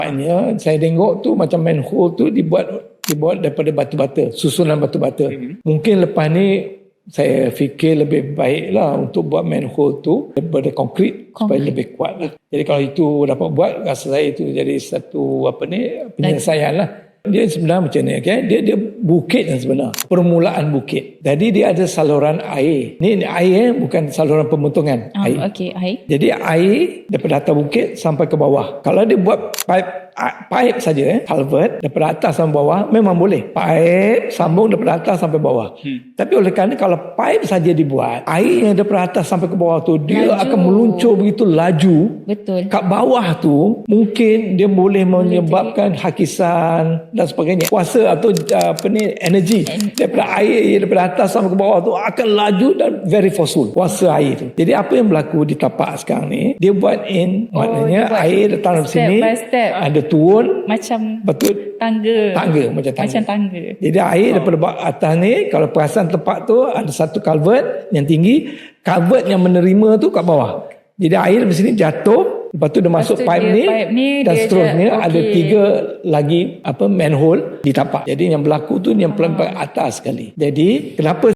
Maknanya saya tengok tu macam manhole tu dibuat daripada batu bata, susunan batu bata. Mungkin lepas ni saya fikir lebih baiklah untuk buat manhole tu daripada konkrit supaya lebih kuat lah. Jadi kalau itu dapat buat, rasa saya itu jadi satu penyelesaian lah. Dia sebenarnya macam ni, okay? Dia bukit yang sebenar, permulaan bukit. Jadi dia ada saluran air. Ni air bukan saluran pembentungan. Air. Okey, air. Jadi air daripada atas bukit sampai ke bawah. Kalau dia buat pipe saja, culvert daripada atas sampai bawah memang boleh. Pipe sambung daripada atas sampai bawah. Tapi oleh kerana kalau pipe saja dibuat, air yang daripada atas sampai ke bawah tu dia akan meluncur begitu laju. Betul. Kat bawah tu mungkin dia boleh menyebabkan hakisan dan sebagainya. Kuasa atau energi daripada air daripada atas sampai ke bawah tu akan laju dan very forceful. Kuasa air tu. Jadi apa yang berlaku di tapak sekarang ni, dia buat maknanya air datang dari sini, ada turun macam betul tangga macam tangga. Jadi air daripada atas ni, kalau perasan tempat tu ada satu culvert yang tinggi, culvert yang menerima tu kat bawah. Jadi air dari sini jatuh, lepas tu dia masuk pipe ni dan seterusnya ada 3 lagi manhole di tapak. Jadi yang berlaku tu yang pelan-pelan atas sekali. Jadi kenapa